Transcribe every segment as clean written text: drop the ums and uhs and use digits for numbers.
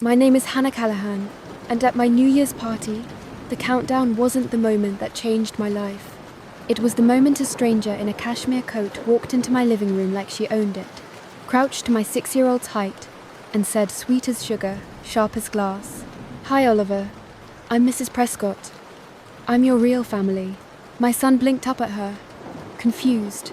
My name is Hannah Callahan, and at my New Year's party, the countdown wasn't the moment that changed my life. It was the moment a stranger in a cashmere coat walked into my living room like she owned it, crouched to my 6-year-old's height, and said, sweet as sugar, sharp as glass, "Hi, Oliver. I'm Mrs. Prescott. I'm your real family." My son blinked up at her, confused,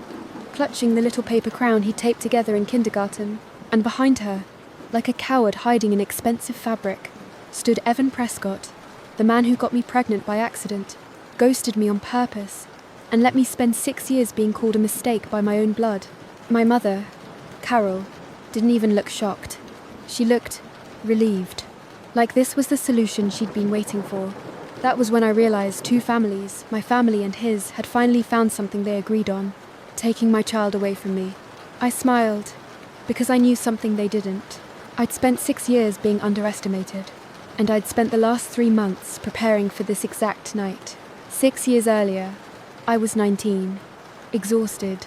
clutching the little paper crown he taped together in kindergarten, and behind her, like a coward hiding in expensive fabric, stood Evan Prescott, the man who got me pregnant by accident, ghosted me on purpose, and let me spend 6 years being called a mistake by my own blood. My mother, Carol, didn't even look shocked. She looked relieved, like this was the solution she'd been waiting for. That was when I realized 2 families, my family and his, had finally found something they agreed on, taking my child away from me. I smiled, because I knew something they didn't. I'd spent 6 years being underestimated, and I'd spent the last 3 months preparing for this exact night. 6 years earlier, I was 19, exhausted,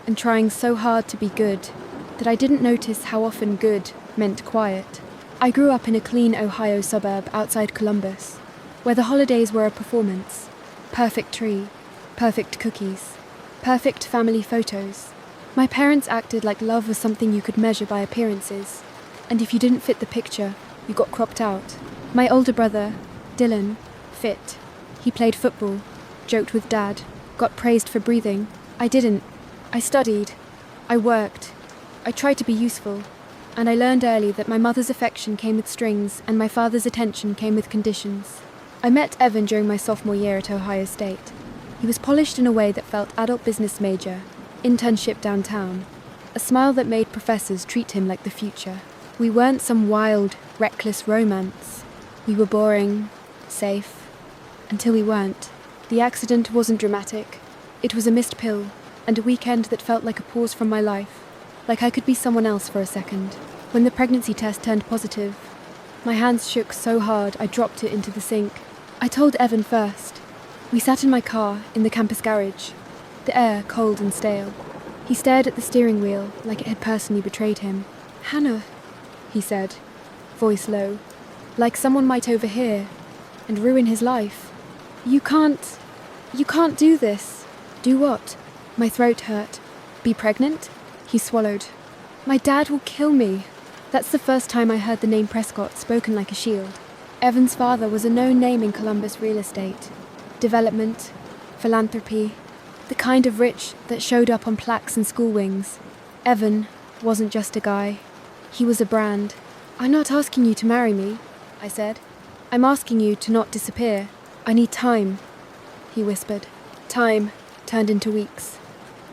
and trying so hard to be good that I didn't notice how often good meant quiet. I grew up in a clean Ohio suburb outside Columbus, where the holidays were a performance. Perfect tree, perfect cookies, perfect family photos. My parents acted like love was something you could measure by appearances, and if you didn't fit the picture, you got cropped out. My older brother, Dylan, fit. He played football, joked with Dad, got praised for breathing. I didn't. I studied. I worked. I tried to be useful. And I learned early that my mother's affection came with strings and my father's attention came with conditions. I met Evan during my sophomore year at Ohio State. He was polished in a way that felt adult business major, internship downtown, a smile that made professors treat him like the future. We weren't some wild, reckless romance. We were boring, safe, until we weren't. The accident wasn't dramatic. It was a missed pill, and a weekend that felt like a pause from my life, like I could be someone else for a second. When the pregnancy test turned positive, my hands shook so hard I dropped it into the sink. I told Evan first. We sat in my car in the campus garage, the air cold and stale. He stared at the steering wheel like it had personally betrayed him. "Hannah," he said, voice low, like someone might overhear and ruin his life. You can't do this." "Do what?" My throat hurt. "Be pregnant?" He swallowed. "My dad will kill me." That's the first time I heard the name Prescott spoken like a shield. Evan's father was a known name in Columbus real estate. Development, philanthropy, the kind of rich that showed up on plaques and school wings. Evan wasn't just a guy. He was a brand. "I'm not asking you to marry me," I said. "I'm asking you to not disappear. I need time," he whispered. Time turned into weeks.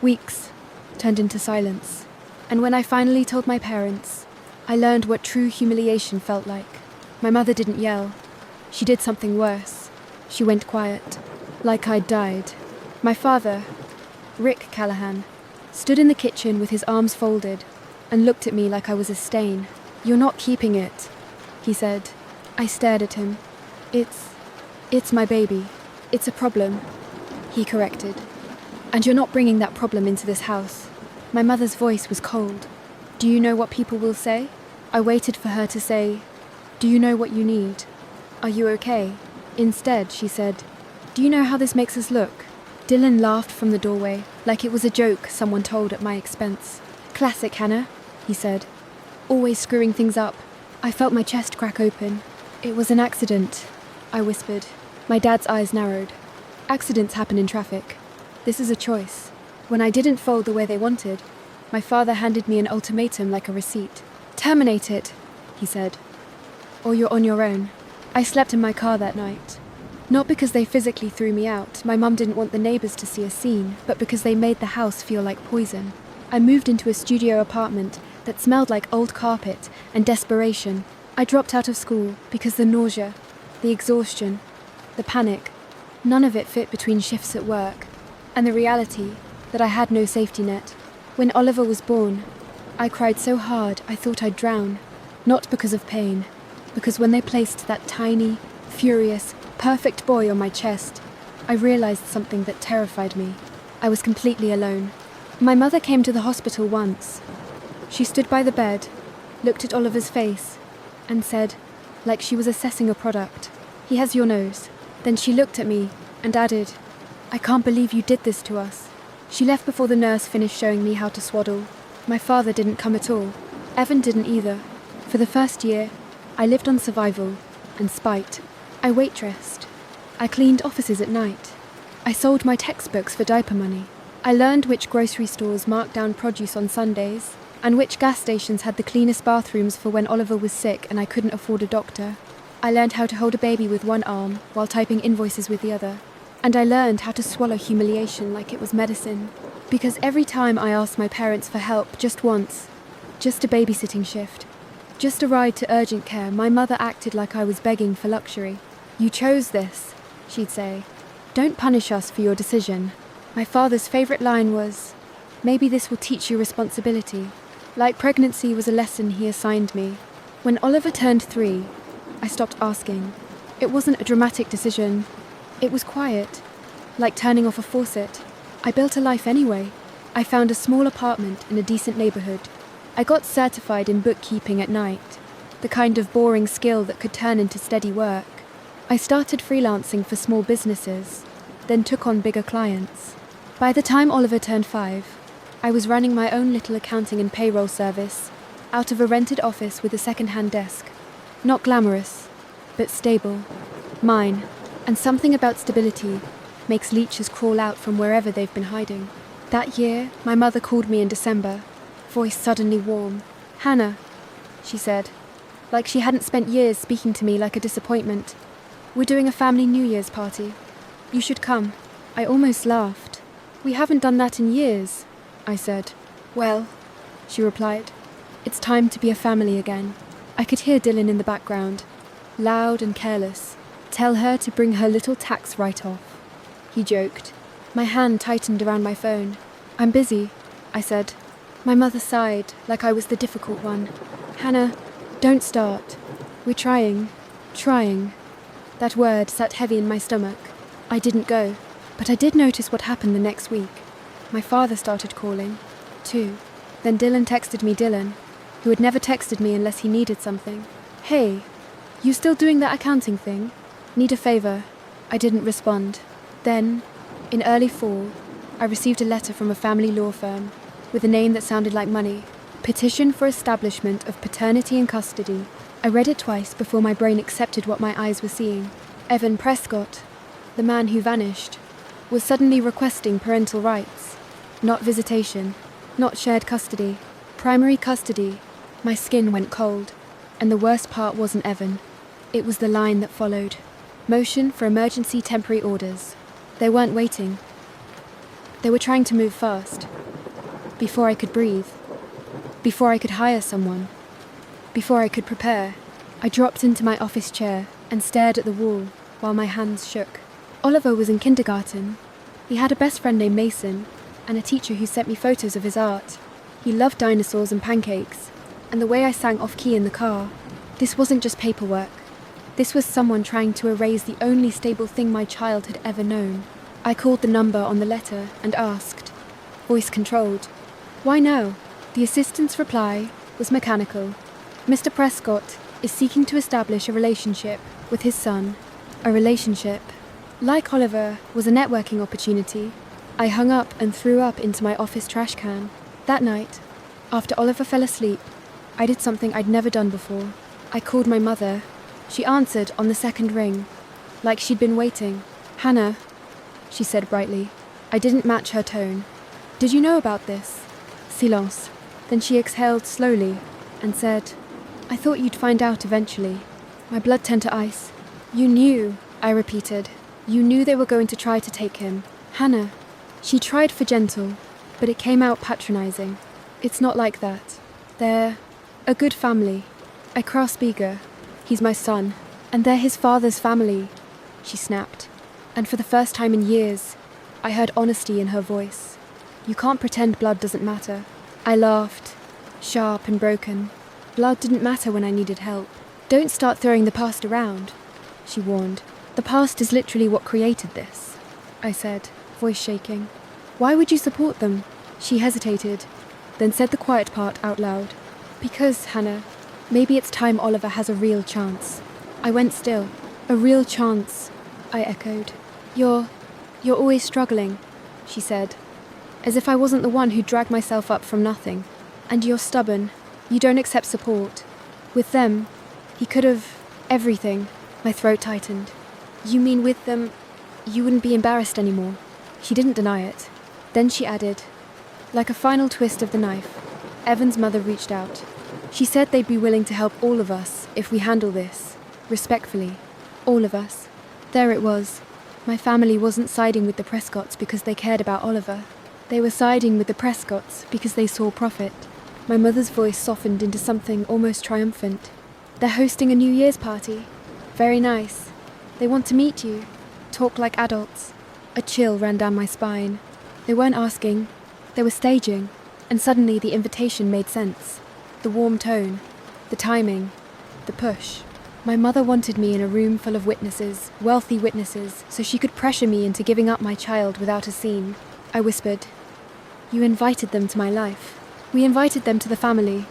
Weeks turned into silence. And when I finally told my parents, I learned what true humiliation felt like. My mother didn't yell. She did something worse. She went quiet, like I'd died. My father, Rick Callahan, stood in the kitchen with his arms folded and looked at me like I was a stain. "You're not keeping it," he said. I stared at him. It's my baby. It's a problem," he corrected. "And you're not bringing that problem into this house." My mother's voice was cold. "Do you know what people will say?" I waited for her to say, "Do you know what you need? Are you okay?" Instead, she said, "Do you know how this makes us look?" Dylan laughed from the doorway, like it was a joke someone told at my expense. "Classic, Hannah," he said. "Always screwing things up." I felt my chest crack open. "It was an accident," I whispered. My dad's eyes narrowed. "Accidents happen in traffic. This is a choice." When I didn't fold the way they wanted, my father handed me an ultimatum like a receipt. "Terminate it," he said, "or you're on your own." I slept in my car that night. Not because they physically threw me out, my mum didn't want the neighbours to see a scene, but because they made the house feel like poison. I moved into a studio apartment that smelled like old carpet and desperation. I dropped out of school because the nausea, the exhaustion, the panic, none of it fit between shifts at work, and the reality that I had no safety net. When Oliver was born, I cried so hard I thought I'd drown, not because of pain, because when they placed that tiny, furious, perfect boy on my chest, I realized something that terrified me. I was completely alone. My mother came to the hospital once. She stood by the bed, looked at Oliver's face, and said, like she was assessing a product. "He has your nose." Then she looked at me and added, "I can't believe you did this to us." She left before the nurse finished showing me how to swaddle. My father didn't come at all. Evan didn't either. For the first year, I lived on survival and spite. I waitressed. I cleaned offices at night. I sold my textbooks for diaper money. I learned which grocery stores marked down produce on Sundays and which gas stations had the cleanest bathrooms for when Oliver was sick and I couldn't afford a doctor. I learned how to hold a baby with one arm while typing invoices with the other. And I learned how to swallow humiliation like it was medicine. Because every time I asked my parents for help just once, just a babysitting shift, just a ride to urgent care, my mother acted like I was begging for luxury. "You chose this," she'd say. "Don't punish us for your decision." My father's favourite line was, "Maybe this will teach you responsibility." Like pregnancy was a lesson he assigned me. When Oliver turned 3, I stopped asking. It wasn't a dramatic decision. It was quiet, like turning off a faucet. I built a life anyway. I found a small apartment in a decent neighbourhood. I got certified in bookkeeping at night, the kind of boring skill that could turn into steady work. I started freelancing for small businesses, then took on bigger clients. By the time Oliver turned 5, I was running my own little accounting and payroll service out of a rented office with a second-hand desk. Not glamorous, but stable. Mine. And something about stability makes leeches crawl out from wherever they've been hiding. That year, my mother called me in December, voice suddenly warm. "Hannah," she said, like she hadn't spent years speaking to me like a disappointment. "We're doing a family New Year's party. You should come." I almost laughed. "We haven't done that in years," I said. "Well," she replied, "it's time to be a family again." I could hear Dylan in the background, loud and careless. "Tell her to bring her little tax write-off," he joked. My hand tightened around my phone. "I'm busy," I said. My mother sighed, like I was the difficult one. "Hannah, don't start. We're trying. That word sat heavy in my stomach. I didn't go, but I did notice what happened the next week. My father started calling, too. Then Dylan texted me Dylan, who had never texted me unless he needed something. "Hey, you still doing that accounting thing? Need a favor?" I didn't respond. Then, in early fall, I received a letter from a family law firm with a name that sounded like money. Petition for establishment of paternity and custody. I read it twice before my brain accepted what my eyes were seeing. Evan Prescott, the man who vanished, was suddenly requesting parental rights. Not visitation, not shared custody, primary custody. My skin went cold, and the worst part wasn't Evan. It was the line that followed. Motion for emergency temporary orders. They weren't waiting. They were trying to move fast. Before I could breathe. Before I could hire someone. Before I could prepare. I dropped into my office chair and stared at the wall while my hands shook. Oliver was in kindergarten. He had a best friend named Mason and a teacher who sent me photos of his art. He loved dinosaurs and pancakes, and the way I sang off-key in the car. This wasn't just paperwork. This was someone trying to erase the only stable thing my child had ever known. I called the number on the letter and asked, voice controlled, "Why now?" The assistant's reply was mechanical. "Mr. Prescott is seeking to establish a relationship with his son." A relationship, like Oliver, was a networking opportunity. I hung up and threw up into my office trash can. That night, after Oliver fell asleep, I did something I'd never done before. I called my mother. She answered on the second ring, like she'd been waiting. "Hannah," she said brightly. I didn't match her tone. "Did you know about this?" Silence. Then she exhaled slowly and said, "I thought you'd find out eventually." My blood turned to ice. "You knew," I repeated. "You knew they were going to try to take him." "Hannah." She tried for gentle, but it came out patronizing. "It's not like that. They're a good family. I cross Beager. He's my son. And they're his father's family," she snapped. And for the first time in years, I heard honesty in her voice. "You can't pretend blood doesn't matter." I laughed, sharp and broken. Blood didn't matter when I needed help. "Don't start throwing the past around," she warned. "The past is literally what created this," I said, voice shaking. "Why would you support them?" She hesitated, then said the quiet part out loud. "Because, Hannah, maybe it's time Oliver has a real chance." I went still. A real chance, I echoed. You're always struggling, she said, as if I wasn't the one who dragged myself up from nothing. And you're stubborn. You don't accept support. With them, he could have everything. My throat tightened. You mean with them, you wouldn't be embarrassed anymore? She didn't deny it. Then she added, like a final twist of the knife, Evan's mother reached out. She said they'd be willing to help all of us if we handle this, respectfully. All of us. There it was. My family wasn't siding with the Prescotts because they cared about Oliver. They were siding with the Prescotts because they saw profit. My mother's voice softened into something almost triumphant. They're hosting a New Year's party. Very nice. They want to meet you. Talk like adults. A chill ran down my spine. They weren't asking. They were staging. And suddenly the invitation made sense. The warm tone. The timing. The push. My mother wanted me in a room full of witnesses, wealthy witnesses, so she could pressure me into giving up my child without a scene. I whispered, "You invited them to my life." "We invited them to the family,"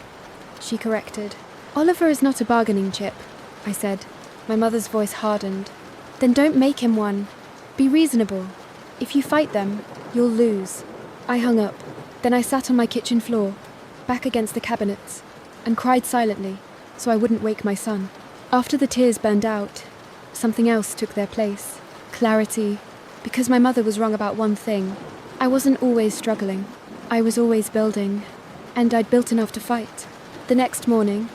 she corrected. "Oliver is not a bargaining chip," I said. My mother's voice hardened. "Then don't make him one. Be reasonable. If you fight them, you'll lose." I hung up. Then I sat on my kitchen floor, back against the cabinets, and cried silently, so I wouldn't wake my son. After the tears burned out, something else took their place. Clarity. Because my mother was wrong about one thing. I wasn't always struggling. I was always building. And I'd built enough to fight. The next morning,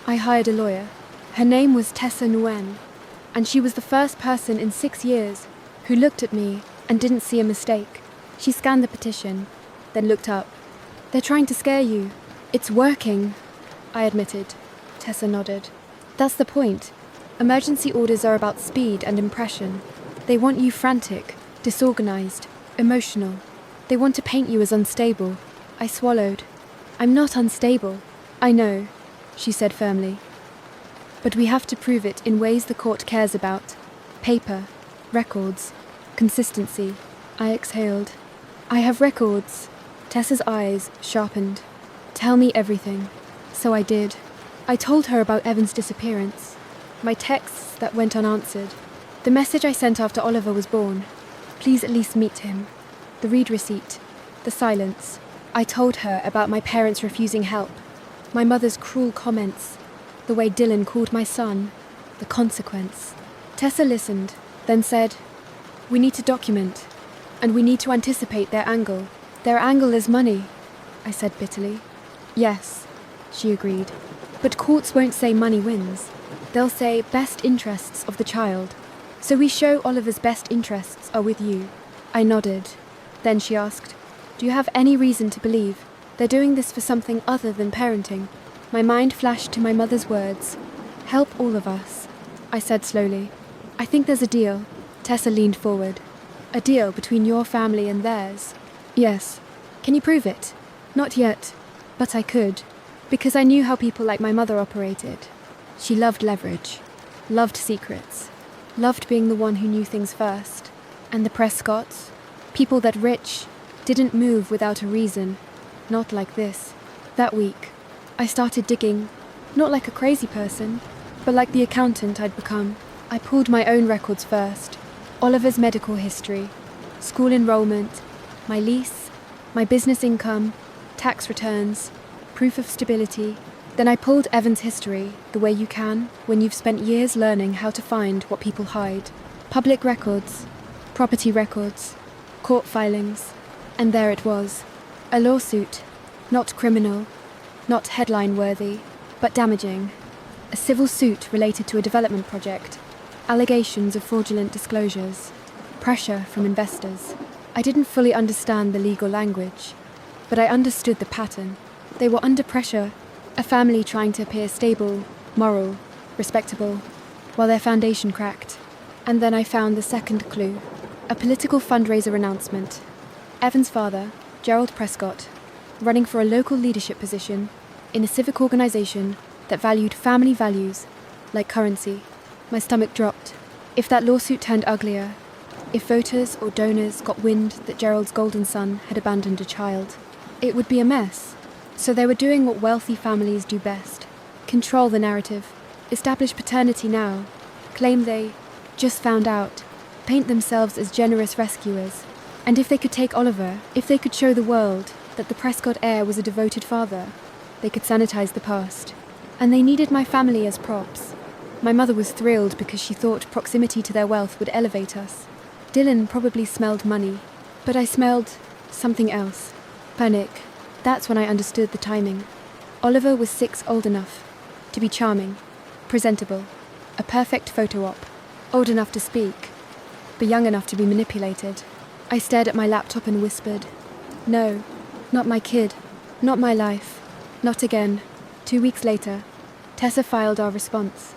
I hired a lawyer. Her name was Tessa Nguyen, and she was the first person in 6 years who looked at me and didn't see a mistake. She scanned the petition, then looked up. "They're trying to scare you. It's working," I admitted. Tessa nodded. "That's the point. Emergency orders are about speed and impression. They want you frantic, disorganized, emotional. They want to paint you as unstable." I swallowed. "I'm not unstable. I know," she said firmly. "But we have to prove it in ways the court cares about. Paper, records, consistency." I exhaled. "I have records." Tessa's eyes sharpened. "Tell me everything." So I did. I told her about Evan's disappearance, my texts that went unanswered, the message I sent after Oliver was born. Please at least meet him. The read receipt, the silence. I told her about my parents refusing help, my mother's cruel comments, the way Dylan called my son, the consequence. Tessa listened, then said, "We need to document, and we need to anticipate their angle. Their angle is money," I said bitterly. "Yes," she agreed. "But courts won't say money wins. They'll say best interests of the child. So we show Oliver's best interests are with you." I nodded. Then she asked, "Do you have any reason to believe they're doing this for something other than parenting?" My mind flashed to my mother's words. "Help all of us," I said slowly. "I think there's a deal." Tessa leaned forward. "A deal between your family and theirs?" "Yes." "Can you prove it?" "Not yet, but I could. Because I knew how people like my mother operated. She loved leverage, loved secrets, loved being the one who knew things first. And the Prescotts, people that rich, didn't move without a reason. Not like this. That week, I started digging, not like a crazy person, but like the accountant I'd become. I pulled my own records first. Oliver's medical history, school enrollment, my lease, my business income, tax returns, proof of stability. Then I pulled Evan's history, the way you can when you've spent years learning how to find what people hide. Public records, property records, court filings. And there it was. A lawsuit. Not criminal, not headline-worthy, but damaging. A civil suit related to a development project. Allegations of fraudulent disclosures. Pressure from investors. I didn't fully understand the legal language, but I understood the pattern. They were under pressure, a family trying to appear stable, moral, respectable, while their foundation cracked. And then I found the second clue, a political fundraiser announcement. Evan's father, Gerald Prescott, running for a local leadership position in a civic organisation that valued family values, like currency. My stomach dropped. If that lawsuit turned uglier, if voters or donors got wind that Gerald's golden son had abandoned a child, it would be a mess. So they were doing what wealthy families do best. Control the narrative. Establish paternity now, claim they just found out, paint themselves as generous rescuers. And if they could take Oliver, if they could show the world that the Prescott heir was a devoted father, they could sanitize the past. And they needed my family as props. My mother was thrilled because she thought proximity to their wealth would elevate us. Dylan probably smelled money, but I smelled something else. Panic. That's when I understood the timing. Oliver was 6 old enough to be charming, presentable, a perfect photo op, old enough to speak, but young enough to be manipulated. I stared at my laptop and whispered, "No, not my kid, not my life, not again." 2 weeks later, Tessa filed our response.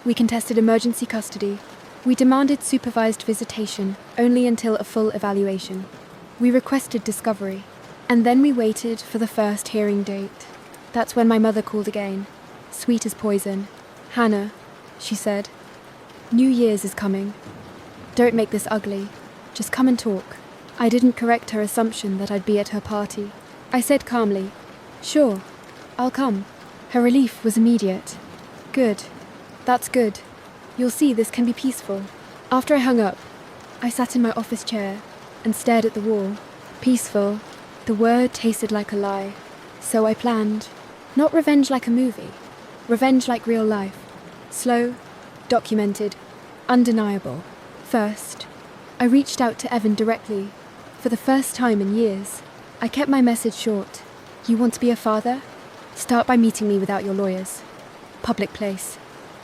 We contested emergency custody. We demanded supervised visitation only until a full evaluation. We requested discovery. And then we waited for the first hearing date. That's when my mother called again, sweet as poison. "Hannah," she said, "New Year's is coming. Don't make this ugly. Just come and talk." I didn't correct her assumption that I'd be at her party. I said calmly, "Sure, I'll come." Her relief was immediate. "Good. That's good. You'll see this can be peaceful." After I hung up, I sat in my office chair and stared at the wall. Peaceful. The word tasted like a lie. So I planned. Not revenge like a movie. Revenge like real life. Slow, documented, undeniable. First, I reached out to Evan directly. For the first time in years, I kept my message short. "You want to be a father? Start by meeting me without your lawyers. Public place.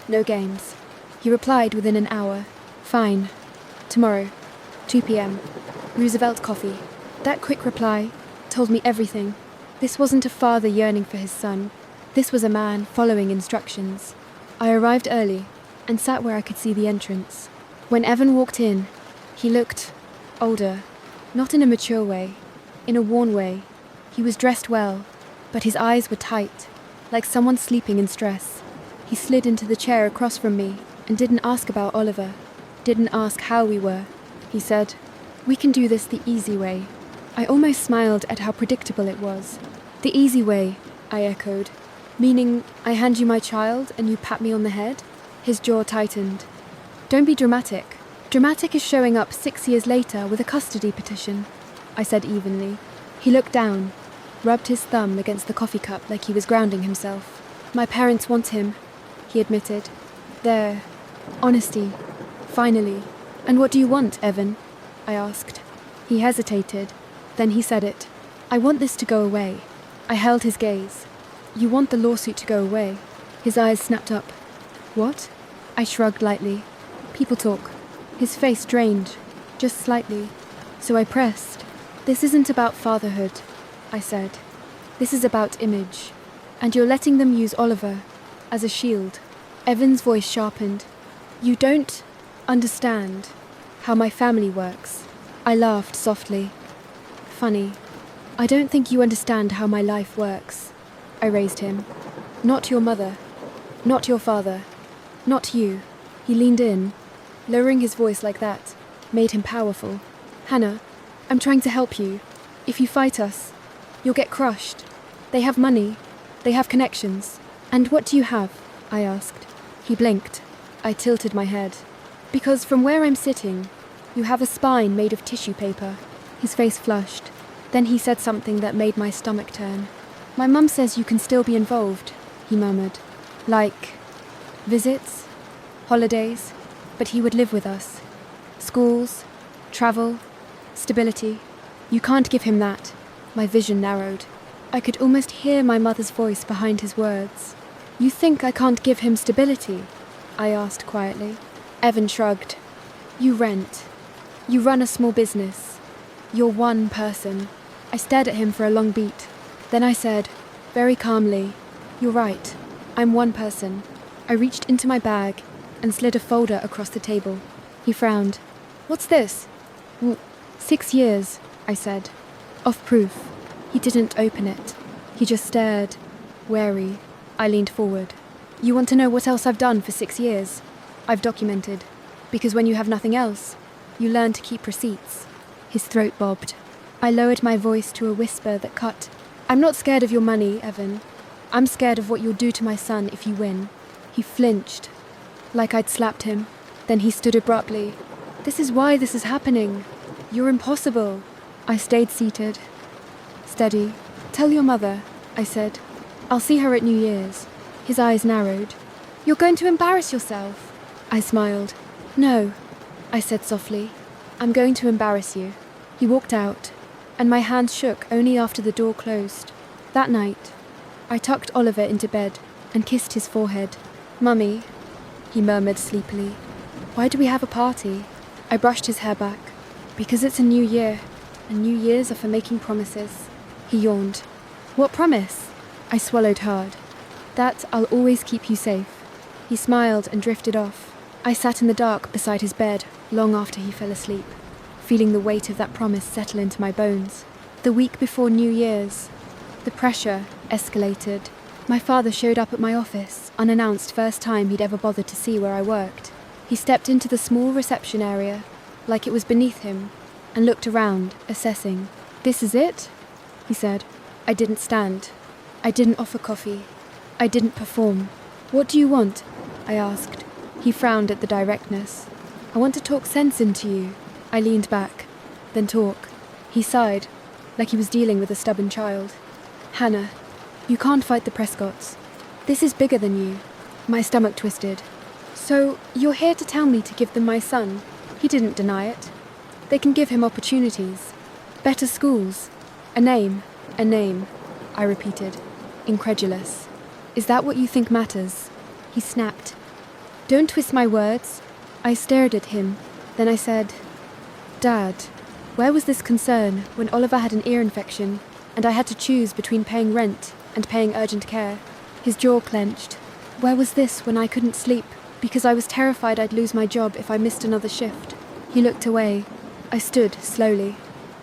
No games." He replied within an hour. "Fine. Tomorrow, 2 p.m. Roosevelt Coffee." That quick reply told me everything. This wasn't a father yearning for his son. This was a man following instructions. I arrived early and sat where I could see the entrance. When Evan walked in, he looked older, not in a mature way, in a worn way. He was dressed well, but his eyes were tight, like someone sleeping in stress. He slid into the chair across from me and didn't ask about Oliver, didn't ask how we were. He said, "We can do this the easy way." I almost smiled at how predictable it was. "The easy way," I echoed. "Meaning I hand you my child and you pat me on the head?" His jaw tightened. "Don't be dramatic. Dramatic is showing up 6 years later with a custody petition," I said evenly. He looked down, rubbed his thumb against the coffee cup like he was grounding himself. "My parents want him," he admitted. "There. Honesty. Finally. And what do you want, Evan?" I asked. He hesitated. Then he said it. "I want this to go away." I held his gaze. "You want the lawsuit to go away?" His eyes snapped up. "What?" I shrugged lightly. "People talk." His face drained, just slightly. So I pressed. "This isn't about fatherhood," I said. "This is about image. And you're letting them use Oliver as a shield." Evan's voice sharpened. "You don't understand how my family works." I laughed softly. "Funny. I don't think you understand how my life works." I raised him. "Not your mother. Not your father. Not you." He leaned in. Lowering his voice like that made him powerful. "Hannah, I'm trying to help you. If you fight us, you'll get crushed. They have money. They have connections. And what do you have?" I asked. He blinked. I tilted my head. "Because from where I'm sitting, you have a spine made of tissue paper." His face flushed. Then he said something that made my stomach turn. "My mum says you can still be involved," he murmured. "Like visits, holidays, but he would live with us. Schools, travel, stability. You can't give him that." My vision narrowed. I could almost hear my mother's voice behind his words. "You think I can't give him stability?" I asked quietly. Evan shrugged. "You rent. You run a small business. You're one person." I stared at him for a long beat. Then I said, very calmly, "You're right. I'm one person." I reached into my bag and slid a folder across the table. He frowned. "What's this?" 6 years, I said. "Of proof." He didn't open it. He just stared, wary. I leaned forward. "You want to know what else I've done for 6 years? I've documented. Because when you have nothing else, you learn to keep receipts." His throat bobbed. I lowered my voice to a whisper that cut. "I'm not scared of your money, Evan. I'm scared of what you'll do to my son if you win." He flinched, like I'd slapped him. Then he stood abruptly. "This is why this is happening. You're impossible." I stayed seated. "Steady. Tell your mother," I said. "I'll see her at New Year's." His eyes narrowed. "You're going to embarrass yourself." I smiled. "No," I said softly. "I'm going to embarrass you." He walked out, and my hands shook only after the door closed. That night, I tucked Oliver into bed and kissed his forehead. "Mummy," he murmured sleepily, "why do we have a party?" I brushed his hair back. "Because it's a new year, and New Years are for making promises." He yawned. "What promise?" I swallowed hard. "That I'll always keep you safe." He smiled and drifted off. I sat in the dark beside his bed long after he fell asleep, feeling the weight of that promise settle into my bones. The week before New Year's, the pressure escalated. My father showed up at my office, unannounced, first time he'd ever bothered to see where I worked. He stepped into the small reception area, like it was beneath him, and looked around, assessing. "This is it?" he said. I didn't stand. I didn't offer coffee. I didn't perform. "What do you want?" I asked. He frowned at the directness. "I want to talk sense into you." I leaned back. "Then talk." He sighed, like he was dealing with a stubborn child. "Hannah, you can't fight the Prescotts. This is bigger than you." My stomach twisted. "So, you're here to tell me to give them my son?" He didn't deny it. "They can give him opportunities. Better schools. A name. A name," I repeated, incredulous. "Is that what you think matters?" He snapped. "Don't twist my words." I stared at him. Then I said, "Dad, where was this concern when Oliver had an ear infection and I had to choose between paying rent and paying urgent care?" His jaw clenched. "Where was this when I couldn't sleep because I was terrified I'd lose my job if I missed another shift?" He looked away. I stood slowly.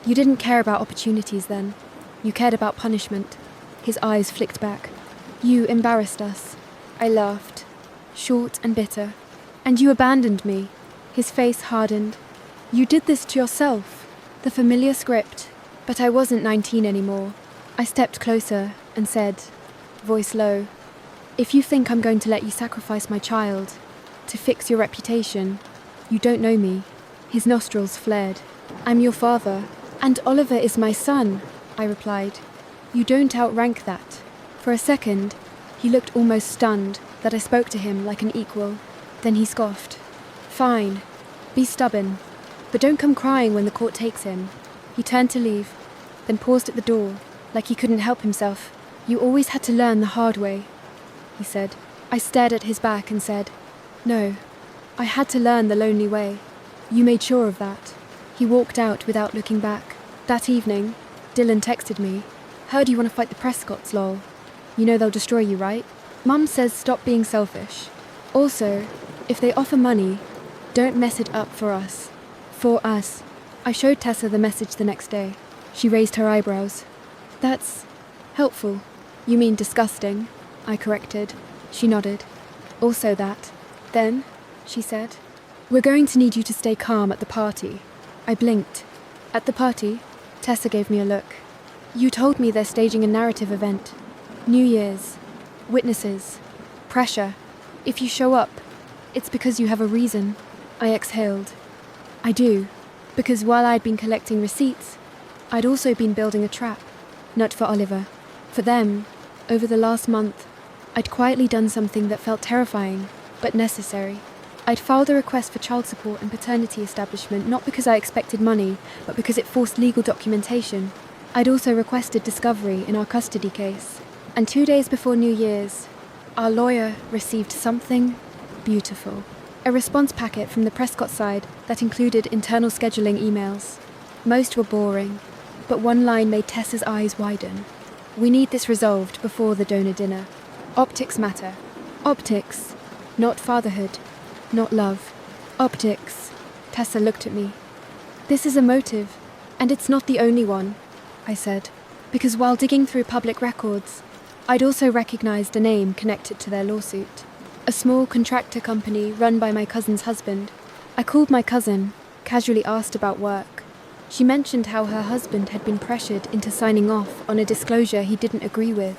"You didn't care about opportunities then. You cared about punishment." His eyes flicked back. "You embarrassed us." I laughed, short and bitter. "And you abandoned me." His face hardened. "You did this to yourself." The familiar script, but I wasn't 19 anymore. I stepped closer and said, voice low, "If you think I'm going to let you sacrifice my child to fix your reputation, you don't know me." His nostrils flared. "I'm your father, and Oliver is my son," I replied. "You don't outrank that." For a second, he looked almost stunned that I spoke to him like an equal. Then he scoffed. "Fine. Be stubborn. But don't come crying when the court takes him." He turned to leave, then paused at the door, like he couldn't help himself. "You always had to learn the hard way," he said. I stared at his back and said, "No, I had to learn the lonely way. You made sure of that." He walked out without looking back. That evening, Dylan texted me, "Heard you want to fight the Prescotts, lol. You know they'll destroy you, right? Mum says stop being selfish. Also, if they offer money, don't mess it up for us." For us. I showed Tessa the message the next day. She raised her eyebrows. "That's helpful." "You mean disgusting?" I corrected. She nodded. "Also that." "Then," she said, "we're going to need you to stay calm at the party." I blinked. "At the party?" Tessa gave me a look. "You told me they're staging a narrative event. New Year's. Witnesses. Pressure. If you show up, it's because you have a reason." I exhaled. "I do. Because while I'd been collecting receipts, I'd also been building a trap. Not for Oliver. For them, over the last month, I'd quietly done something that felt terrifying, but necessary. I'd filed a request for child support and paternity establishment not because I expected money, but because it forced legal documentation. I'd also requested discovery in our custody case. And 2 days before New Year's, our lawyer received something beautiful. A response packet from the Prescott side that included internal scheduling emails. Most were boring, but one line made Tessa's eyes widen. "We need this resolved before the donor dinner. Optics matter. Optics. Not fatherhood. Not love. Optics." Tessa looked at me. "This is a motive, and it's not the only one," I said, because while digging through public records, I'd also recognized a name connected to their lawsuit. A small contractor company run by my cousin's husband. I called my cousin, casually asked about work. She mentioned how her husband had been pressured into signing off on a disclosure he didn't agree with,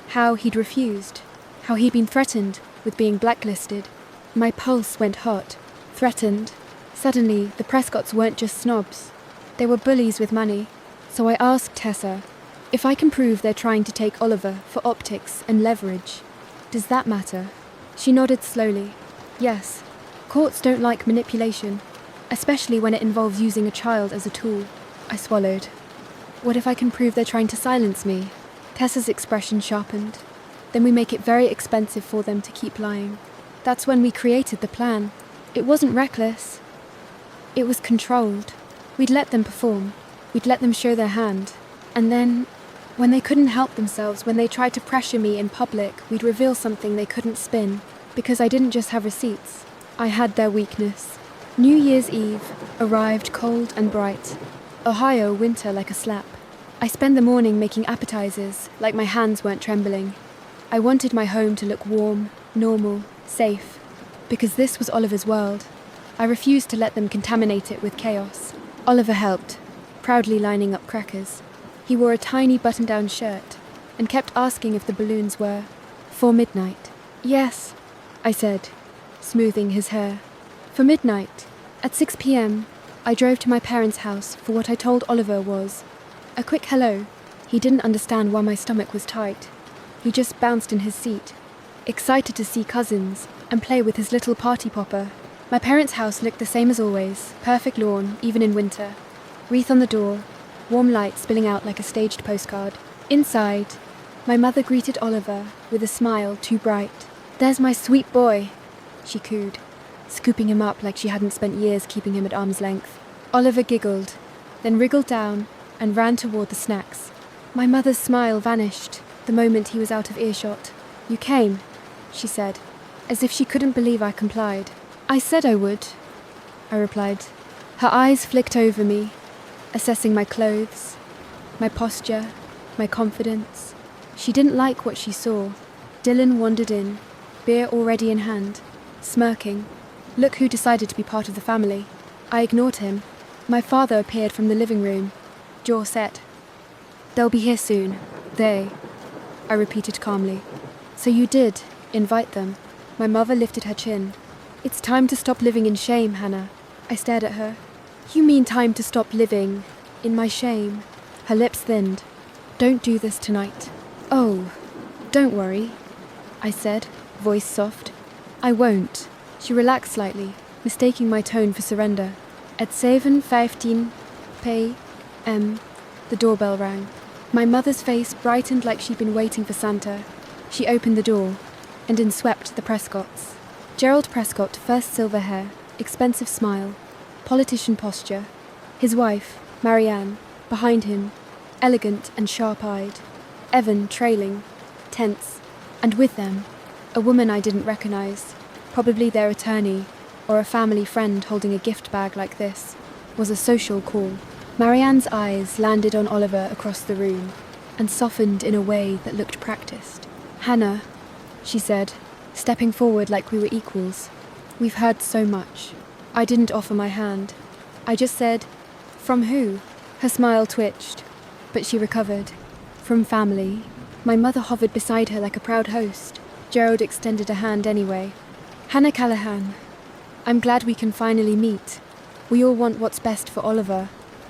how he'd refused, how he'd been threatened with being blacklisted. My pulse went hot. threatened. Suddenly, the Prescotts weren't just snobs. They were bullies with money. So I asked Tessa, if I can prove they're trying to take Oliver for optics and leverage, does that matter? She nodded slowly. Yes, courts don't like manipulation, especially when it involves using a child as a tool. I swallowed. What if I can prove they're trying to silence me? Tessa's expression sharpened. Then we make it very expensive for them to keep lying. That's when we created the plan. It wasn't reckless. It was controlled. We'd let them perform. We'd let them show their hand. And then, when they couldn't help themselves, when they tried to pressure me in public, we'd reveal something they couldn't spin. Because I didn't just have receipts. I had their weakness. New Year's Eve arrived cold and bright. Ohio winter like a slap. I spent the morning making appetizers, like my hands weren't trembling. I wanted my home to look warm, normal, safe. Because this was Oliver's world. I refused to let them contaminate it with chaos. Oliver helped, proudly lining up crackers. He wore a tiny button-down shirt and kept asking if the balloons were for midnight. Yes, I said, smoothing his hair. For midnight. At 6 p.m., I drove to my parents' house for what I told Oliver was a quick hello. He didn't understand why my stomach was tight. He just bounced in his seat, excited to see cousins and play with his little party popper. My parents' house looked the same as always, perfect lawn, even in winter. Wreath on the door, warm light spilling out like a staged postcard. Inside, my mother greeted Oliver with a smile too bright. "There's my sweet boy," she cooed, scooping him up like she hadn't spent years keeping him at arm's length. Oliver giggled, then wriggled down and ran toward the snacks. My mother's smile vanished the moment he was out of earshot. "You came," she said, as if she couldn't believe I complied. "I said I would," I replied. Her eyes flicked over me, assessing my clothes, my posture, my confidence. She didn't like what she saw. Dylan wandered in, beer already in hand, smirking. Look who decided to be part of the family. I ignored him. My father appeared from the living room, jaw set. "They'll be here soon. They," I repeated calmly. "So you did invite them?" My mother lifted her chin. "It's time to stop living in shame, Hannah." I stared at her. "You mean time to stop living in my shame?" Her lips thinned. "Don't do this tonight." "Oh, don't worry," I said, voice soft. "I won't." She relaxed slightly, mistaking my tone for surrender. At 7:15 p.m., the doorbell rang. My mother's face brightened like she'd been waiting for Santa. She opened the door, and in swept the Prescotts. Gerald Prescott, first silver hair, expensive smile, politician posture. His wife, Marianne, behind him, elegant and sharp-eyed. Evan trailing, tense, and with them, a woman I didn't recognize, probably their attorney, or a family friend holding a gift bag like this. Was a social call. Marianne's eyes landed on Oliver across the room, and softened in a way that looked practiced. "Hannah," she said, stepping forward like we were equals. "We've heard so much." I didn't offer my hand. I just said, "From who?" Her smile twitched, but she recovered. "From family." My mother hovered beside her like a proud host. Gerald extended a hand anyway. "Hannah Callahan, I'm glad we can finally meet. We all want what's best for Oliver."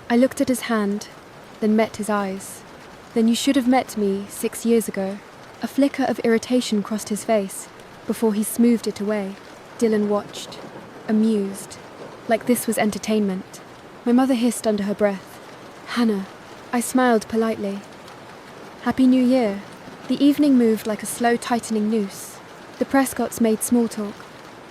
I looked at his hand, then met his eyes. "Then you should have met me 6 years ago." A flicker of irritation crossed his face, before he smoothed it away. Dylan watched, amused, like this was entertainment. My mother hissed under her breath. "Hannah." I smiled politely. "Happy New Year." The evening moved like a slow tightening noose. The Prescotts made small talk,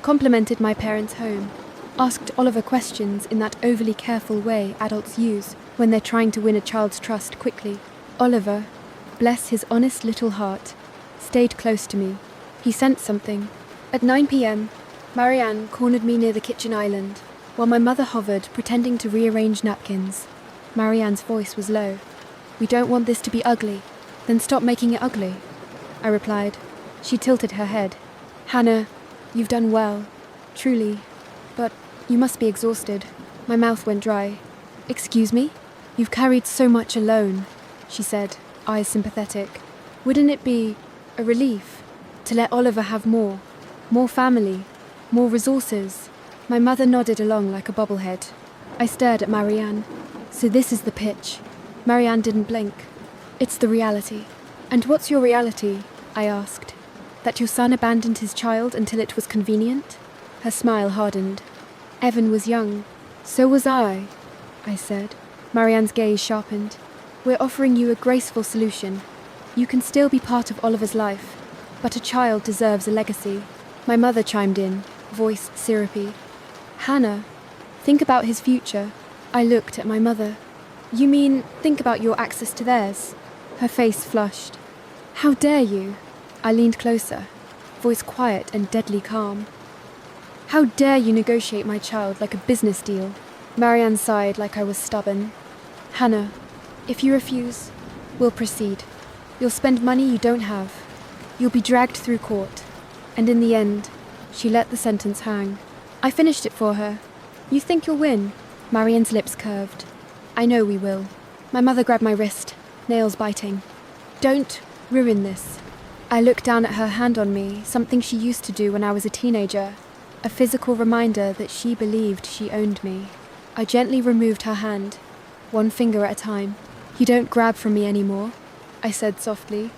complimented my parents' home, asked Oliver questions in that overly careful way adults use when they're trying to win a child's trust quickly. Oliver, bless his honest little heart, stayed close to me. He sensed something. At 9 p.m, Marianne cornered me near the kitchen island, while my mother hovered, pretending to rearrange napkins. Marianne's voice was low. "We don't want this to be ugly." "Then stop making it ugly," I replied. She tilted her head. "Hannah, you've done well, truly, but you must be exhausted." My mouth went dry. "Excuse me? You've carried so much alone," she said, eyes sympathetic. "Wouldn't it be a relief to let Oliver have more family, more resources?" My mother nodded along like a bobblehead. I stared at Marianne. So this is the pitch. Marianne didn't blink. It's the reality. And what's your reality? I asked. That your son abandoned his child until it was convenient? Her smile hardened. Evan was young. So was I said. Marianne's gaze sharpened. We're offering you a graceful solution. You can still be part of Oliver's life, but a child deserves a legacy. My mother chimed in, voice syrupy. Hannah, think about his future. I looked at my mother. You mean, think about your access to theirs? Her face flushed. How dare you? I leaned closer, voice quiet and deadly calm. How dare you negotiate my child like a business deal? Marianne sighed like I was stubborn. Hannah, if you refuse, we'll proceed. You'll spend money you don't have. You'll be dragged through court. And in the end, she let the sentence hang. I finished it for her. You think you'll win? Marianne's lips curved. I know we will. My mother grabbed my wrist, nails biting. Don't ruin this. I looked down at her hand on me, something she used to do when I was a teenager, a physical reminder that she believed she owned me. I gently removed her hand, one finger at a time. You don't grab from me anymore, I said softly.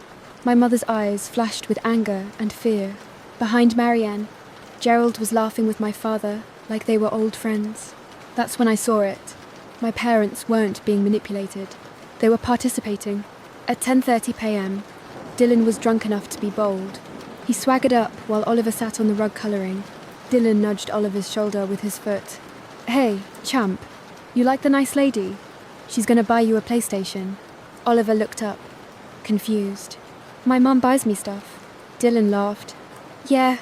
My mother's eyes flashed with anger and fear. Behind Marianne, Gerald was laughing with my father like they were old friends. That's when I saw it. My parents weren't being manipulated. They were participating. At 10:30 p.m, Dylan was drunk enough to be bold. He swaggered up while Oliver sat on the rug colouring. Dylan nudged Oliver's shoulder with his foot. Hey, champ, you like the nice lady? She's going to buy you a PlayStation. Oliver looked up, confused. My mum buys me stuff. Dylan laughed. Yeah,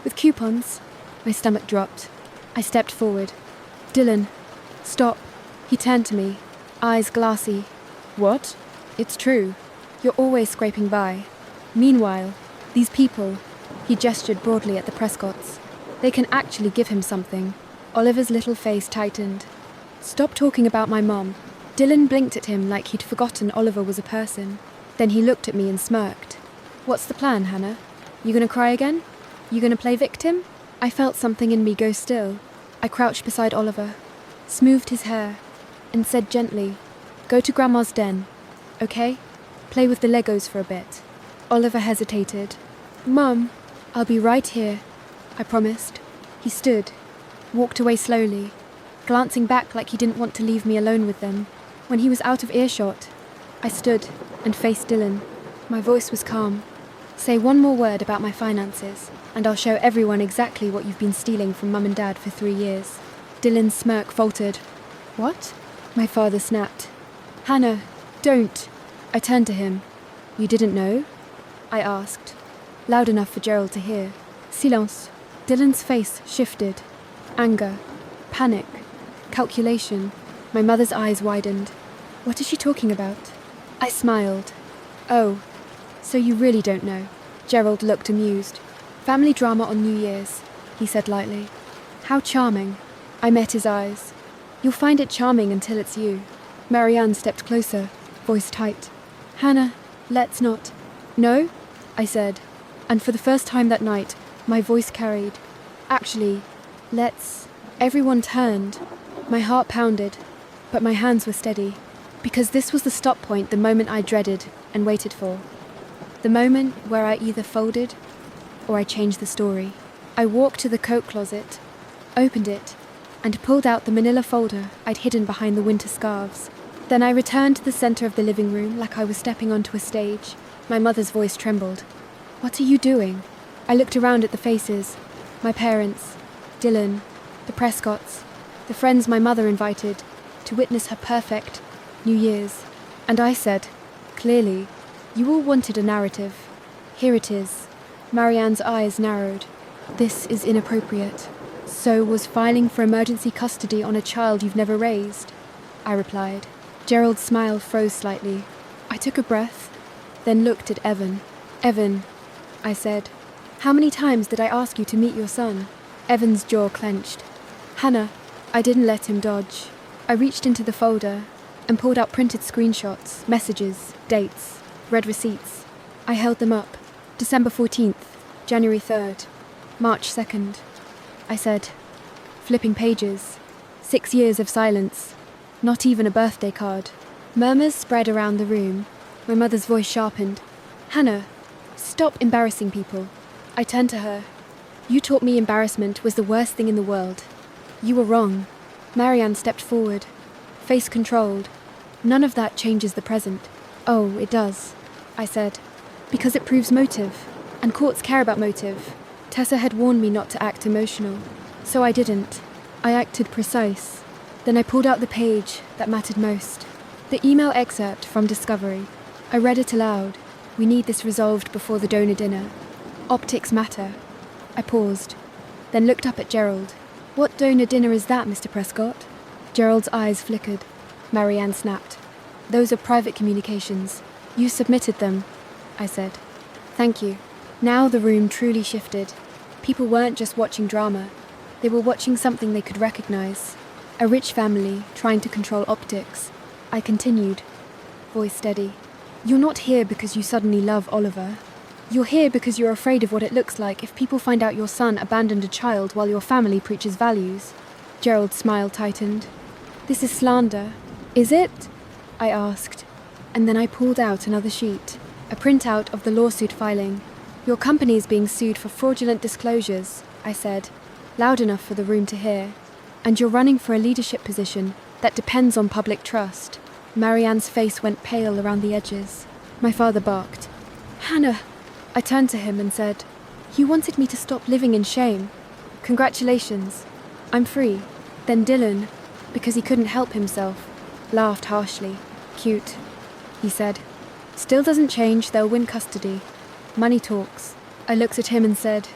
with coupons. My stomach dropped. I stepped forward. Dylan, stop. He turned to me, eyes glassy. What? It's true. You're always scraping by. Meanwhile, these people, he gestured broadly at the Prescotts, they can actually give him something. Oliver's little face tightened. Stop talking about my mom. Dylan blinked at him like he'd forgotten Oliver was a person. Then he looked at me and smirked. What's the plan, Hannah? You gonna cry again? You gonna play victim? I felt something in me go still. I crouched beside Oliver, smoothed his hair, and said gently, go to Grandma's den, okay? Play with the Legos for a bit. Oliver hesitated. Mum, I'll be right here, I promised. He stood, walked away slowly, glancing back like he didn't want to leave me alone with them. When he was out of earshot, I stood and faced Dylan. My voice was calm. Say one more word about my finances, and I'll show everyone exactly what you've been stealing from Mum and Dad for 3 years. Dylan's smirk faltered. What? My father snapped. Hannah, don't. I turned to him. You didn't know? I asked, loud enough for Gerald to hear. Silence. Dylan's face shifted. Anger, panic, calculation. My mother's eyes widened. What is she talking about? I smiled. Oh, so you really don't know. Gerald looked amused. Family drama on New Year's, he said lightly. How charming. I met his eyes. You'll find it charming until it's you. Marianne stepped closer, voice tight. Hannah, let's not. No, I said, and for the first time that night, my voice carried. Actually, let's. Everyone turned. My heart pounded, but my hands were steady, because this was the stop point, the moment I dreaded and waited for. The moment where I either folded or I changed the story. I walked to the coat closet, opened it, and pulled out the manila folder I'd hidden behind the winter scarves. Then I returned to the center of the living room like I was stepping onto a stage. My mother's voice trembled. What are you doing? I looked around at the faces. My parents, Dylan, the Prescotts, the friends my mother invited to witness her perfect New Year's. And I said, clearly, you all wanted a narrative. Here it is. Marianne's eyes narrowed. This is inappropriate. So was filing for emergency custody on a child you've never raised, I replied. Gerald's smile froze slightly. I took a breath, then looked at Evan. Evan, I said, how many times did I ask you to meet your son? Evan's jaw clenched. Hannah, I didn't let him dodge. I reached into the folder and pulled out printed screenshots, messages, dates, read receipts. I held them up. December 14th, January 3rd, March 2nd. I said, flipping pages. 6 years of silence. Not even a birthday card. Murmurs spread around the room. My mother's voice sharpened. Hannah, stop embarrassing people. I turned to her. You taught me embarrassment was the worst thing in the world. You were wrong. Marianne stepped forward, face controlled. None of that changes the present. Oh, it does, I said. Because it proves motive, and courts care about motive. Tessa had warned me not to act emotional, so I didn't. I acted precise. Then I pulled out the page that mattered most. The email excerpt from Discovery. I read it aloud. We need this resolved before the donor dinner. Optics matter. I paused, then looked up at Gerald. What donor dinner is that, Mr. Prescott? Gerald's eyes flickered. Marianne snapped. Those are private communications. You submitted them, I said. Thank you. Now the room truly shifted. People weren't just watching drama. They were watching something they could recognize. A rich family trying to control optics. I continued, voice steady. You're not here because you suddenly love Oliver. You're here because you're afraid of what it looks like if people find out your son abandoned a child while your family preaches values. Gerald's smile tightened. This is slander. Is it? I asked. And then I pulled out another sheet. A printout of the lawsuit filing. Your company is being sued for fraudulent disclosures, I said, loud enough for the room to hear. And you're running for a leadership position that depends on public trust. Marianne's face went pale around the edges. My father barked. Hannah! I turned to him and said, You wanted me to stop living in shame. Congratulations. I'm free. Then Dylan, because he couldn't help himself, laughed harshly. Cute, he said. Still doesn't change, they'll win custody. Money talks. I looked at him and said,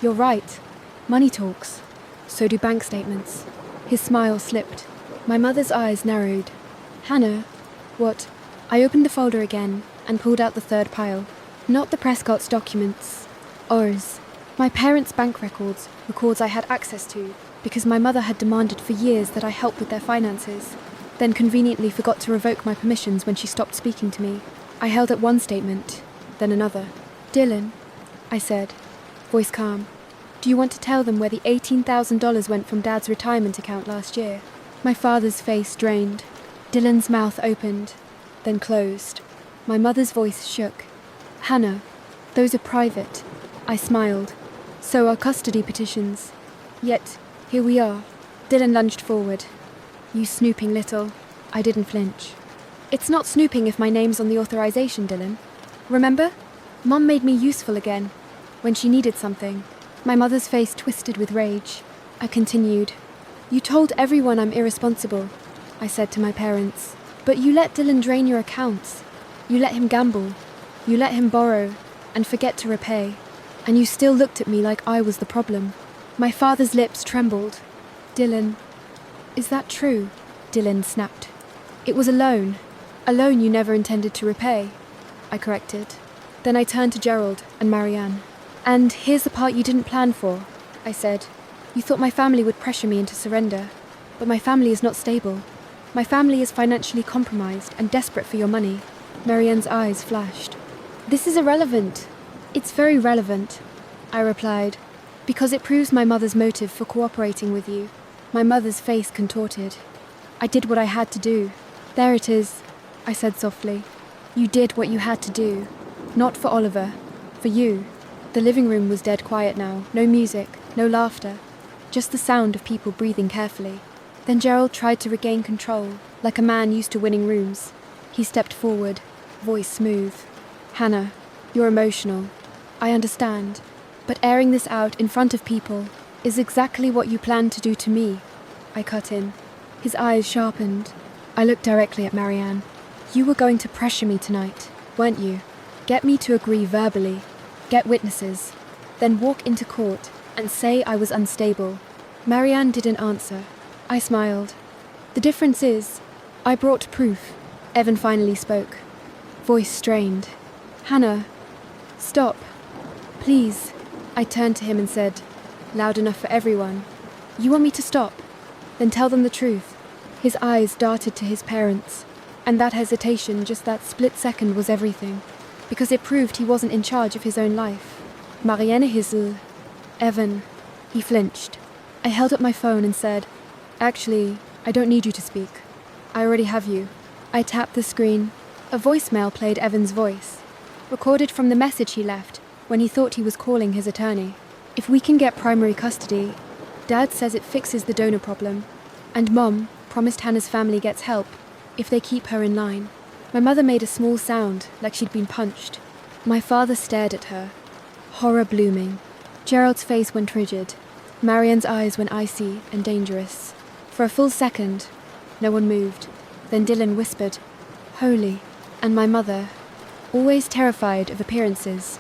You're right. Money talks. So do bank statements. His smile slipped. My mother's eyes narrowed. Hannah, what? I opened the folder again and pulled out the third pile. Not the Prescott's documents. Ours. My parents' bank records I had access to, because my mother had demanded for years that I help with their finances, then conveniently forgot to revoke my permissions when she stopped speaking to me. I held at one statement, then another. Dylan, I said, voice calm. Do you want to tell them where the $18,000 went from Dad's retirement account last year? My father's face drained. Dylan's mouth opened, then closed. My mother's voice shook. Hannah, those are private. I smiled. So are custody petitions. Yet, here we are. Dylan lunged forward. You snooping little. I didn't flinch. It's not snooping if my name's on the authorization, Dylan. Remember? Mom made me useful again, when she needed something. My mother's face twisted with rage. I continued. You told everyone I'm irresponsible, I said to my parents. But you let Dylan drain your accounts. You let him gamble. You let him borrow and forget to repay. And you still looked at me like I was the problem. My father's lips trembled. Dylan, is that true? Dylan snapped. It was a loan. A loan you never intended to repay, I corrected. Then I turned to Gerald and Marianne. And here's the part you didn't plan for, I said. You thought my family would pressure me into surrender. But my family is not stable. My family is financially compromised and desperate for your money. Marianne's eyes flashed. This is irrelevant. It's very relevant, I replied, because it proves my mother's motive for cooperating with you. My mother's face contorted. I did what I had to do. There it is, I said softly. You did what you had to do. Not for Oliver, for you. The living room was dead quiet now. No music, no laughter. Just the sound of people breathing carefully. Then Gerald tried to regain control, like a man used to winning rooms. He stepped forward, voice smooth. Hannah, you're emotional. I understand. But airing this out in front of people is exactly what you planned to do to me, I cut in. His eyes sharpened. I looked directly at Marianne. You were going to pressure me tonight, weren't you? Get me to agree verbally, get witnesses, then walk into court and say I was unstable. Marianne didn't answer. I smiled. The difference is, I brought proof. Evan finally spoke. Voice strained. Hannah, stop. Please. I turned to him and said, loud enough for everyone, You want me to stop? Then tell them the truth. His eyes darted to his parents, and that hesitation, just that split second, was everything, because it proved he wasn't in charge of his own life. Marianne Hissel. Evan. He flinched. I held up my phone and said, "Actually, I don't need you to speak. I already have you." I tapped the screen. A voicemail played Evan's voice, recorded from the message he left when he thought he was calling his attorney. "If we can get primary custody, Dad says it fixes the donor problem, and Mom promised Hannah's family gets help if they keep her in line." My mother made a small sound like she'd been punched. My father stared at her, horror blooming. Gerald's face went rigid. Marianne's eyes went icy and dangerous. For a full second, no one moved. Then Dylan whispered, "Holy," and my mother, always terrified of appearances,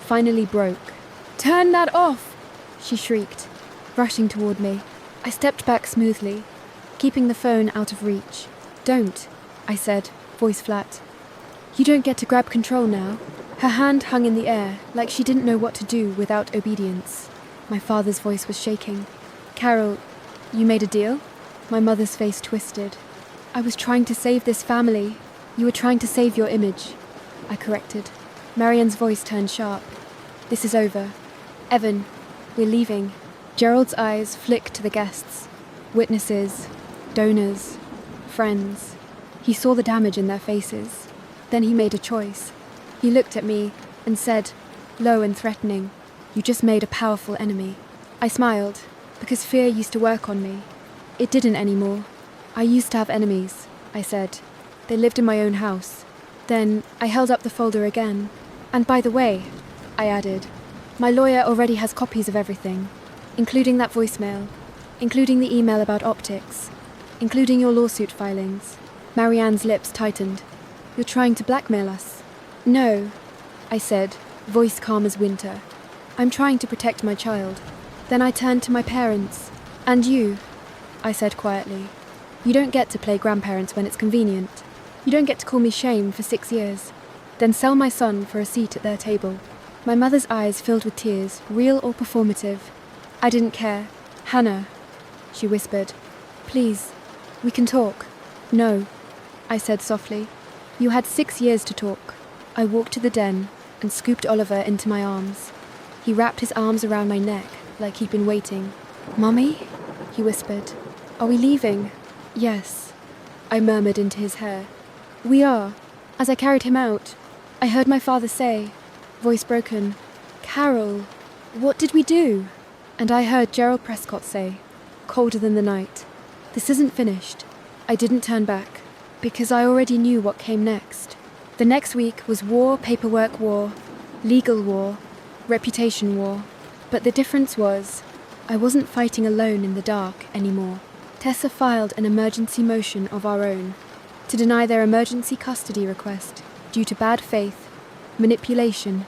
finally broke. "Turn that off!" she shrieked, rushing toward me. I stepped back smoothly, keeping the phone out of reach. "Don't," I said, voice flat. "You don't get to grab control now." Her hand hung in the air like she didn't know what to do without obedience. My father's voice was shaking. "Carol, you made a deal?" My mother's face twisted. "I was trying to save this family. You were trying to save your image," I corrected. Marianne's voice turned sharp. "This is over. Evan, we're leaving." Gerald's eyes flicked to the guests. Witnesses, donors, friends. He saw the damage in their faces. Then he made a choice. He looked at me and said, low and threatening, "You just made a powerful enemy." I smiled, because fear used to work on me. It didn't anymore. "I used to have enemies," I said. "They lived in my own house." Then I held up the folder again. "And by the way," I added, "my lawyer already has copies of everything, including that voicemail, including the email about optics, including your lawsuit filings." Marianne's lips tightened. "You're trying to blackmail us." "No," I said, voice calm as winter. "I'm trying to protect my child." Then I turned to my parents. "And you," I said quietly. "You don't get to play grandparents when it's convenient. You don't get to call me shame for 6 years, then sell my son for a seat at their table." My mother's eyes filled with tears, real or performative. I didn't care. "Hannah," she whispered, "please, we can talk." "No," I said softly. "You had 6 years to talk." I walked to the den and scooped Oliver into my arms. He wrapped his arms around my neck like he'd been waiting. "Mummy?" he whispered. "Are we leaving?" "Yes," I murmured into his hair. "We are." As I carried him out, I heard my father say, voice broken, "Carol, what did we do?" And I heard Gerald Prescott say, colder than the night, "This isn't finished." I didn't turn back, because I already knew what came next. The next week was war, paperwork war, legal war, reputation war. But the difference was, I wasn't fighting alone in the dark anymore. Tessa filed an emergency motion of our own to deny their emergency custody request due to bad faith, manipulation,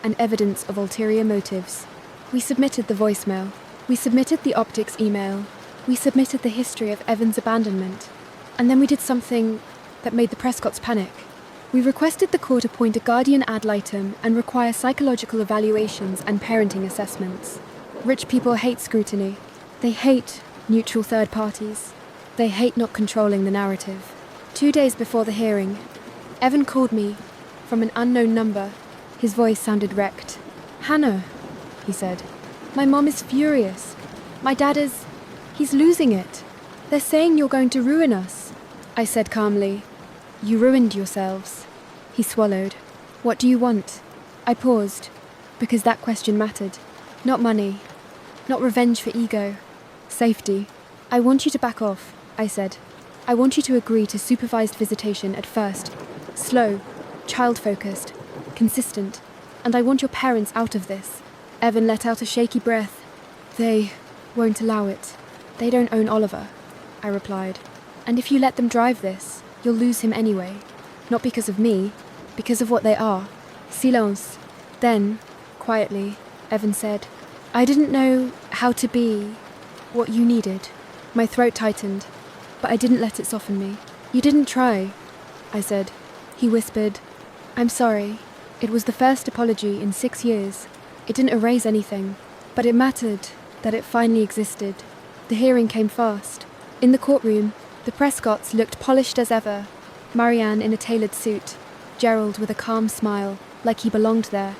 and evidence of ulterior motives. We submitted the voicemail. We submitted the optics email. We submitted the history of Evan's abandonment. And then we did something that made the Prescotts panic. We requested the court appoint a guardian ad litem and require psychological evaluations and parenting assessments. Rich people hate scrutiny. They hate neutral third parties. They hate not controlling the narrative. 2 days before the hearing, Evan called me from an unknown number. His voice sounded wrecked. "Hannah," he said, "my mom is furious. My dad he's losing it. They're saying you're going to ruin us." I said calmly, "You ruined yourselves." He swallowed. "What do you want?" I paused, because that question mattered. Not money, not revenge for ego, safety. "I want you to back off," I said. "I want you to agree to supervised visitation at first. Slow, child-focused, consistent. And I want your parents out of this." Evan let out a shaky breath. "They won't allow it. They don't own Oliver," I replied. "And if you let them drive this, you'll lose him anyway. Not because of me, because of what they are." Silence. Then, quietly, Evan said, "I didn't know how to be what you needed." My throat tightened, but I didn't let it soften me. "You didn't try," I said. He whispered, "I'm sorry. It was the first apology in 6 years. It didn't erase anything, but it mattered that it finally existed." The hearing came fast. In the courtroom, the Prescotts looked polished as ever. Marianne in a tailored suit, Gerald with a calm smile, like he belonged there,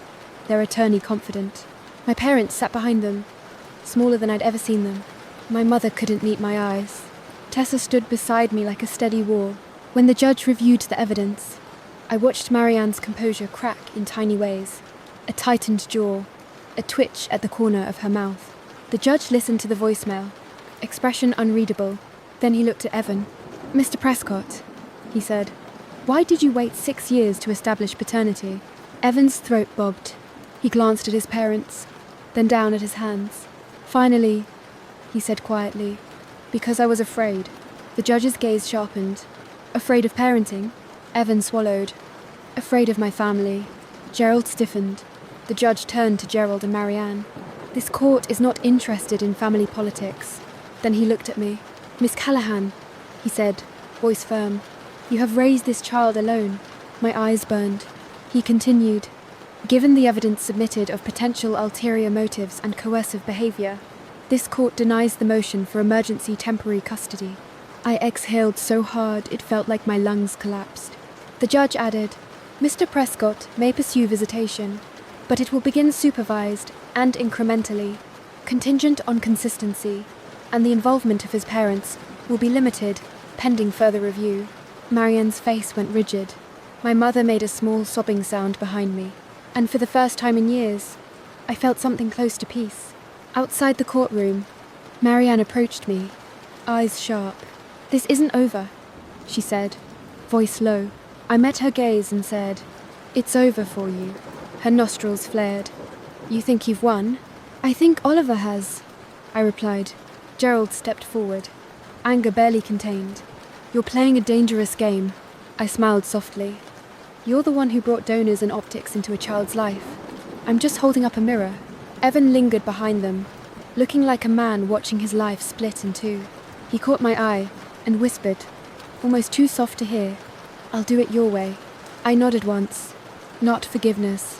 their attorney confident. My parents sat behind them, smaller than I'd ever seen them. My mother couldn't meet my eyes. Tessa stood beside me like a steady wall. When the judge reviewed the evidence, I watched Marianne's composure crack in tiny ways. A tightened jaw, a twitch at the corner of her mouth. The judge listened to the voicemail, expression unreadable. Then he looked at Evan. "Mr. Prescott," he said, "why did you wait 6 years to establish paternity?" Evan's throat bobbed. He glanced at his parents, then down at his hands. "Finally," he said quietly, "because I was afraid." The judge's gaze sharpened. "Afraid of parenting?" Evan swallowed. "Afraid of my family." Gerald stiffened. The judge turned to Gerald and Marianne. "This court is not interested in family politics." Then he looked at me. "Miss Callahan," he said, voice firm, "you have raised this child alone." My eyes burned. He continued, "Given the evidence submitted of potential ulterior motives and coercive behavior, this court denies the motion for emergency temporary custody." I exhaled so hard it felt like my lungs collapsed. The judge added, "Mr. Prescott may pursue visitation, but it will begin supervised and incrementally, contingent on consistency, and the involvement of his parents will be limited, pending further review." Marianne's face went rigid. My mother made a small sobbing sound behind me, and for the first time in years, I felt something close to peace. Outside the courtroom, Marianne approached me, eyes sharp. "This isn't over," she said, voice low. I met her gaze and said, "It's over for you." Her nostrils flared. "You think you've won?" "I think Oliver has," I replied. Gerald stepped forward, anger barely contained. "You're playing a dangerous game." I smiled softly. "You're the one who brought donors and optics into a child's life. I'm just holding up a mirror." Evan lingered behind them, looking like a man watching his life split in two. He caught my eye and whispered, almost too soft to hear, "I'll do it your way." I nodded once. Not forgiveness.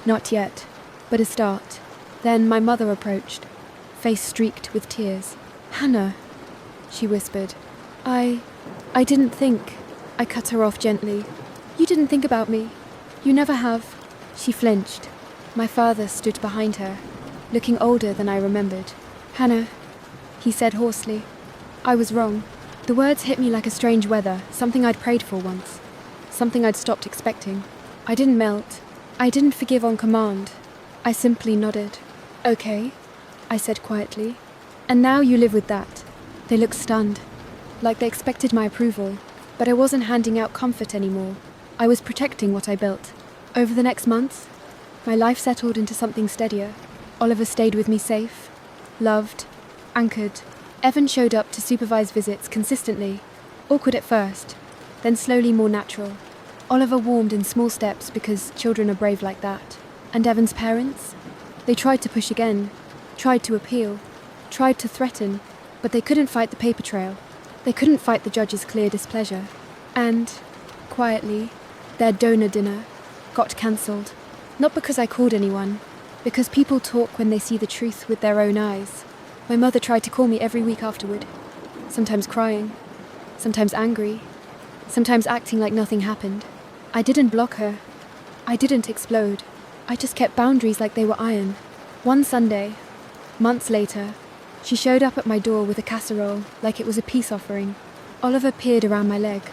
Not yet, but a start. Then my mother approached, face streaked with tears. "Hannah," she whispered. I didn't think." I cut her off gently. "You didn't think about me. You never have." She flinched. My father stood behind her, looking older than I remembered. "Hannah," he said hoarsely, "I was wrong." The words hit me like a strange weather, something I'd prayed for once, something I'd stopped expecting. I didn't melt. I didn't forgive on command. I simply nodded. "Okay," I said quietly. "And now you live with that." They looked stunned, like they expected my approval, but I wasn't handing out comfort anymore. I was protecting what I built. Over the next months, my life settled into something steadier. Oliver stayed with me safe, loved, anchored. Evan showed up to supervise visits consistently, awkward at first, then slowly more natural. Oliver warmed in small steps because children are brave like that. And Evan's parents? They tried to push again, tried to appeal, tried to threaten, but they couldn't fight the paper trail. They couldn't fight the judge's clear displeasure. And, quietly, their donor dinner got cancelled. Not because I called anyone, because people talk when they see the truth with their own eyes. My mother tried to call me every week afterward, sometimes crying, sometimes angry, sometimes acting like nothing happened. I didn't block her. I didn't explode. I just kept boundaries like they were iron. One Sunday, months later, she showed up at my door with a casserole like it was a peace offering. Oliver peered around my leg.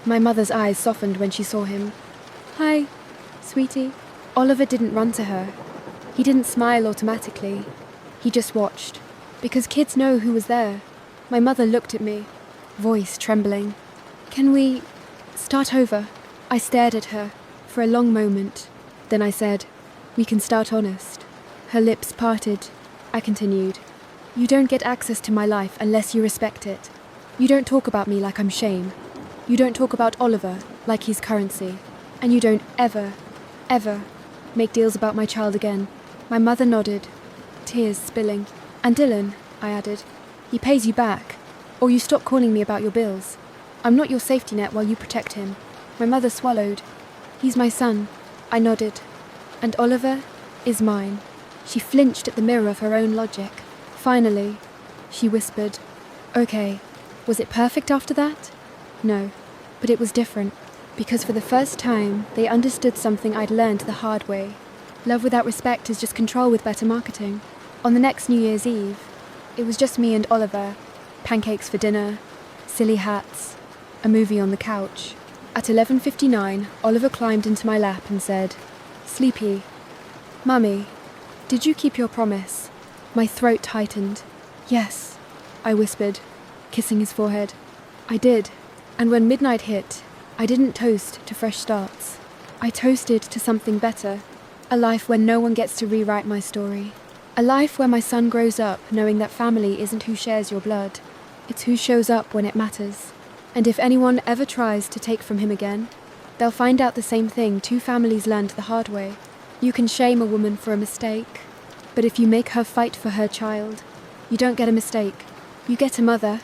My mother's eyes softened when she saw him. "Hi, sweetie." Oliver didn't run to her. He didn't smile automatically. He just watched, because kids know who was there. My mother looked at me, voice trembling. "Can we start over?" I stared at her for a long moment. Then I said, "We can start honest." Her lips parted. I continued, "You don't get access to my life unless you respect it. You don't talk about me like I'm shame. You don't talk about Oliver like he's currency. And you don't ever, ever make deals about my child again." My mother nodded, tears spilling. "And Dylan," I added, "he pays you back, or you stop calling me about your bills. I'm not your safety net while you protect him." My mother swallowed. "He's my son." I nodded. "And Oliver is mine." She flinched at the mirror of her own logic. Finally, she whispered, "Okay, was it perfect after that?" No, but it was different, because for the first time, they understood something I'd learned the hard way. Love without respect is just control with better marketing. On the next New Year's Eve, It was just me and Oliver. Pancakes for dinner, silly hats, a movie on the couch. At 11:59, Oliver climbed into my lap and said, "Sleepy. Mummy, did you keep your promise?" My throat tightened. "Yes," I whispered, kissing his forehead. "I did. And when midnight hit, I didn't toast to fresh starts. I toasted to something better. A life where no one gets to rewrite my story. A life where my son grows up knowing that family isn't who shares your blood. It's who shows up when it matters. And if anyone ever tries to take from him again, they'll find out the same thing two families learned the hard way. You can shame a woman for a mistake, but if you make her fight for her child, you don't get a mistake. You get a mother